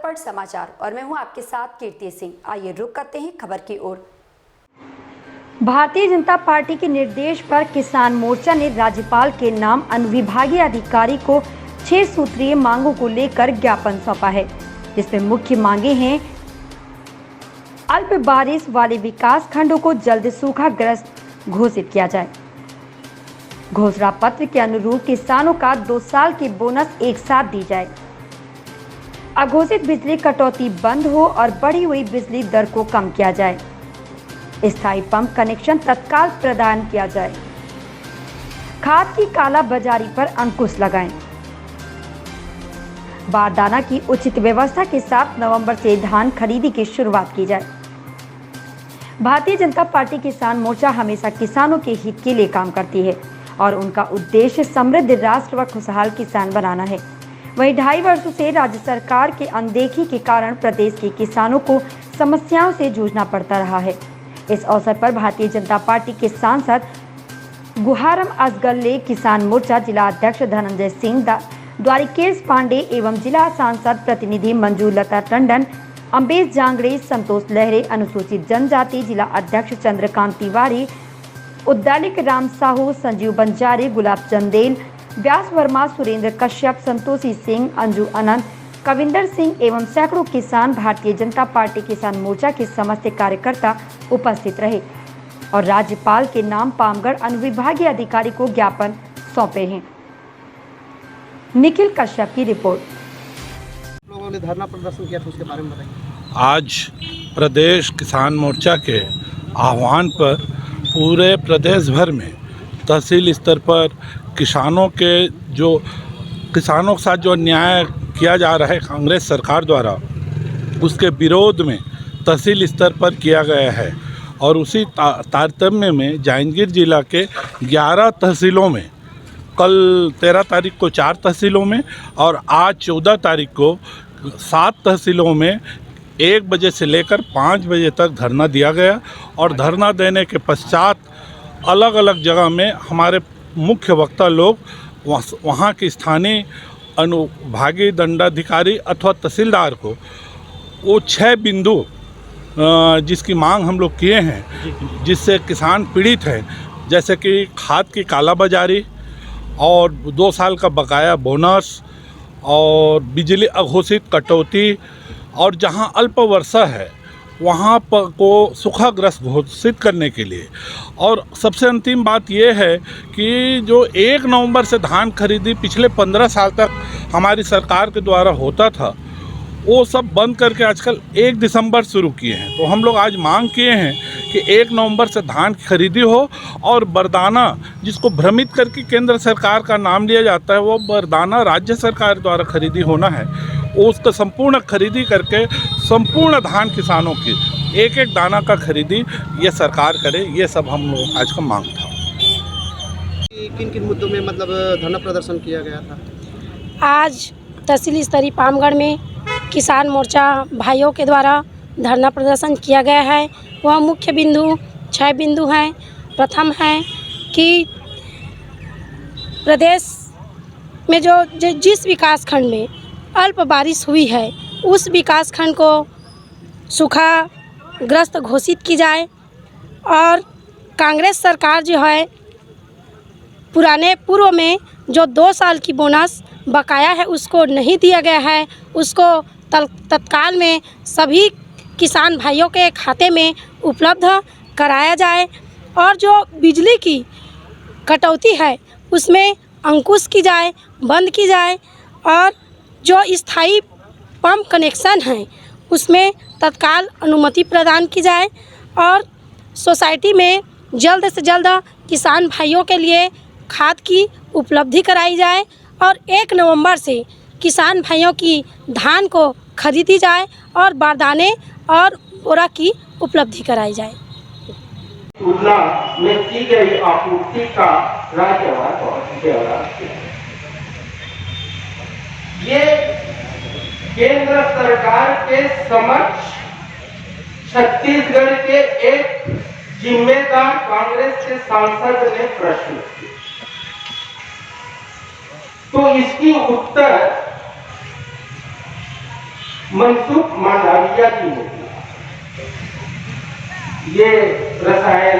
झटपट समाचार और मैं हूं आपके साथ कीर्ति सिंह। आइए रुक करते हैं खबर की ओर। भारतीय जनता पार्टी के निर्देश पर किसान मोर्चा ने राज्यपाल के नाम अनुविभागीय अधिकारी को 6 सूत्रीय मांगों को लेकर ज्ञापन सौंपा है, जिसमें मुख्य मांगे हैं अल्प बारिश वाले विकास खंडों को जल्द सूखाग्रस्त घोषित किया जाए, घोषणा पत्र के अनुरूप किसानों का 2 साल की बोनस एक साथ दी जाए, अघोषित बिजली कटौती बंद हो और बढ़ी हुई बिजली दर को कम किया जाए, स्थायी पंप कनेक्शन तत्काल प्रदान किया जाए, खाद की काला बाजारी पर अंकुश लगाएं, बारदाना की उचित व्यवस्था के साथ नवंबर से धान खरीदी की शुरुआत की जाए। भारतीय जनता पार्टी किसान मोर्चा हमेशा किसानों के हित के लिए काम करती है और उनका उद्देश्य समृद्ध राष्ट्र व खुशहाल किसान बनाना है। वहीं 2.5 वर्षों से राज्य सरकार के अनदेखी के कारण प्रदेश के किसानों को समस्याओं से जूझना पड़ता रहा है। इस अवसर पर भारतीय जनता पार्टी के सांसद गुहारम असगल्ले, किसान मोर्चा जिला अध्यक्ष धनंजय सिंह, द्वारिकेश पांडे एवं जिला सांसद प्रतिनिधि मंजू लता टंडन, अम्बेश जांगड़े, संतोष लहरे, अनुसूचित जनजाति जिला अध्यक्ष चंद्रकांत तिवारी, उद्दालिक राम साहू, संजीव बंजारे, गुलाब चंदेल, व्यास वर्मा, सुरेंद्र कश्यप, संतोषी सिंह, अंजू अनंत, कविंदर सिंह एवं सैकड़ों किसान भारतीय जनता पार्टी किसान मोर्चा के समस्त कार्यकर्ता उपस्थित रहे और राज्यपाल के नाम पामगढ़ अनुविभागीय अधिकारी को ज्ञापन सौंपे हैं। निखिल कश्यप की रिपोर्ट। लोगों ने धरना प्रदर्शन किया था, उसके बारे में बताइए। आज प्रदेश किसान मोर्चा के आह्वान पर पूरे प्रदेश भर में तहसील स्तर पर किसानों के साथ जो अन्याय किया जा रहा है कांग्रेस सरकार द्वारा, उसके विरोध में तहसील स्तर पर किया गया है और उसी तारतम्य में जांजगीर जिला के 11 तहसीलों में, कल 13 तारीख को 4 तहसीलों में और आज 14 तारीख को 7 तहसीलों में 1 बजे से लेकर 5 बजे तक धरना दिया गया और धरना देने के पश्चात अलग अलग जगह में हमारे मुख्य वक्ता लोग वहाँ के स्थानीय अनुभागीय दंडाधिकारी अथवा तहसीलदार को वो 6 बिंदु जिसकी मांग हम लोग किए हैं, जिससे किसान पीड़ित हैं, जैसे कि खाद की कालाबाजारी और 2 साल का बकाया बोनस और बिजली अघोषित कटौती और जहां अल्प वर्षा है वहां पर को सूखाग्रस्त घोषित करने के लिए। और सबसे अंतिम बात यह है कि जो 1 नवंबर से धान खरीदी पिछले 15 साल तक हमारी सरकार के द्वारा होता था, वो सब बंद करके आजकल 1 दिसंबर शुरू किए हैं। तो हम लोग आज मांग किए हैं कि 1 नवंबर से धान की खरीदी हो और बरदाना, जिसको भ्रमित करके केंद्र सरकार का नाम लिया जाता है, वो बरदाना राज्य सरकार द्वारा खरीदी होना है। उसका संपूर्ण खरीदी करके संपूर्ण धान किसानों की 1-1 दाना का खरीदी ये सरकार करे, ये सब हम लोग आज का मांग था। किन किन मुद्दों में मतलब धरना प्रदर्शन किया गया था? आज तहसील स्तरीय पामगढ़ में किसान मोर्चा भाइयों के द्वारा धरना प्रदर्शन किया गया है। वह मुख्य बिंदु 6 बिंदु हैं। प्रथम है कि प्रदेश में जो जिस विकास खंड में अल्प बारिश हुई है, उस विकास खंड को सूखाग्रस्त घोषित की जाए और कांग्रेस सरकार जो है पूर्व में जो 2 साल की बोनस बकाया है उसको नहीं दिया गया है, उसको तत्काल में सभी किसान भाइयों के खाते में उपलब्ध कराया जाए और जो बिजली की कटौती है उसमें अंकुश की जाए, बंद की जाए और जो स्थायी पंप कनेक्शन है उसमें तत्काल अनुमति प्रदान की जाए और सोसाइटी में जल्द से जल्द किसान भाइयों के लिए खाद की उपलब्धि कराई जाए और 1 नवंबर से किसान भाइयों की धान को खरीदी जाए और बारदाने और बोरा की उपलब्धि कराई जाए। तुलना में की गई आपूर्ति का राज्यवार बहुत ब्यौरा ये केंद्र सरकार के समक्ष छत्तीसगढ़ के एक जिम्मेदार कांग्रेस के सांसद ने प्रश्न किया, तो इसकी उत्तर मनसुख मांडविया जी ने ये रसायन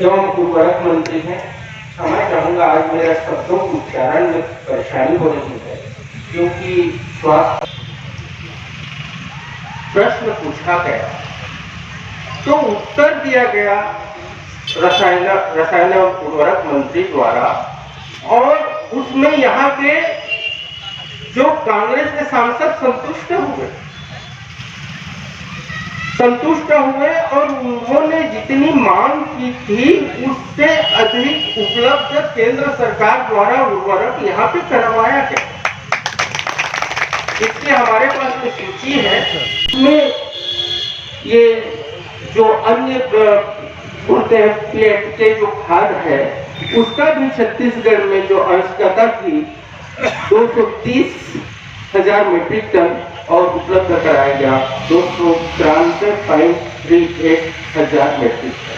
एवं उर्वरक मंत्री हैं। क्षमा चाहूंगा, आज मेरा शब्दों के उच्चारण में परेशानी हो रही है क्योंकि स्वास्थ्य प्रश्न पूछा गया तो उत्तर दिया गया रसायन एवं उर्वरक मंत्री द्वारा, और उसमें यहाँ के जो कांग्रेस के सांसद संतुष्ट हुए और उन्होंने जितनी मांग की थी उससे अधिक उपलब्ध केंद्र सरकार द्वारा उर्वरक यहाँ पे करवाया गया। इसके हमारे पास जो सूची है उसमें ये जो अन्य बोलते हैं प्लेट के जो खाद है उसका भी छत्तीसगढ़ में जो आवश्यकता थी 230,000 मीट्रिक टन और उपलब्ध कराया गया 293.38 हजार मीट्रिक टन।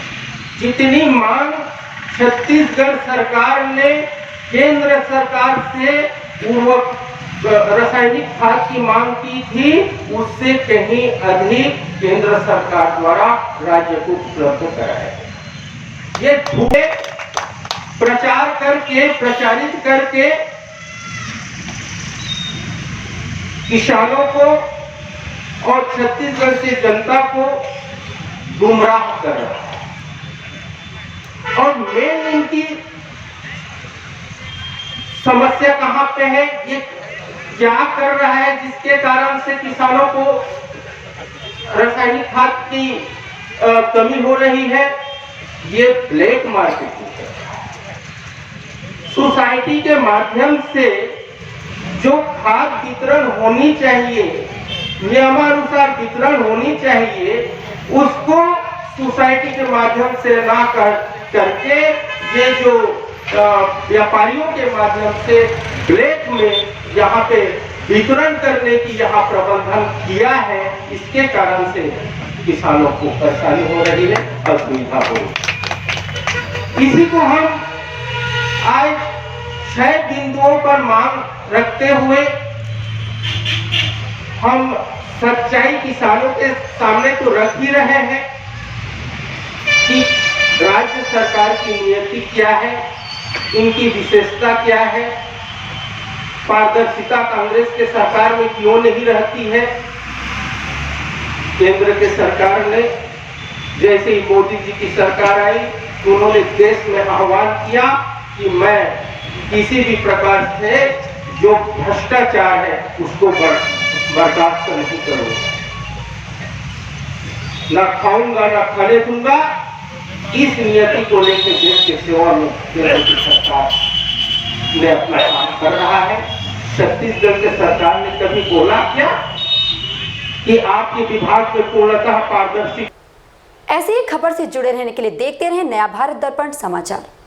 जितनी मांग छत्तीसगढ़ सरकार ने केंद्र सरकार से रासायनिक खाद की मांग की थी उससे कहीं अधिक केंद्र सरकार द्वारा राज्य को उपलब्ध कराया गया। ये झूठे प्रचार करके प्रचारित करके किसानों को और छत्तीसगढ़ की जनता को गुमराह कर रहा है। और मेन इनकी समस्या कहां पे है, ये क्या कर रहा है जिसके कारण से किसानों को रासायनिक खाद की कमी हो रही है। ये ब्लैक मार्केटिंग है। सोसाइटी के माध्यम से जो खाद वितरण होनी चाहिए, नियमानुसार वितरण होनी चाहिए, उसको सोसाइटी के माध्यम से ना करके ये जो व्यापारियों के माध्यम से ब्लैक में यहाँ पे वितरण करने की यहाँ प्रबंधन किया है। इसके कारण से किसानों को परेशानी हो रही है, असुविधा हो रही है। इसी को हम आज 6 बिंदुओं पर मांग रखते हुए हम सच्चाई किसानों के सामने तो रख ही रहे हैं कि राज्य सरकार की नीति क्या है, इनकी विशेषता क्या है, पारदर्शिता कांग्रेस के सरकार में क्यों नहीं रहती है। केंद्र के सरकार ने जैसे ही मोदी जी की सरकार आई उन्होंने देश में आह्वान किया कि मैं किसी भी प्रकार से जो भ्रष्टाचार है उसको बर्दाश्त नहीं करूंगा, ना खाऊंगा ना खाने दूंगा। इस नियति को लेकर देश के सेवा में केंद्र की सरकार ने अपना काम कर रहा है। छत्तीसगढ़ के सरकार ने कभी बोला क्या कि आपके विभाग में पूर्णतः पारदर्शी। ऐसी ही खबर से जुड़े रहने के लिए देखते रहें नया भारत दर्पण समाचार।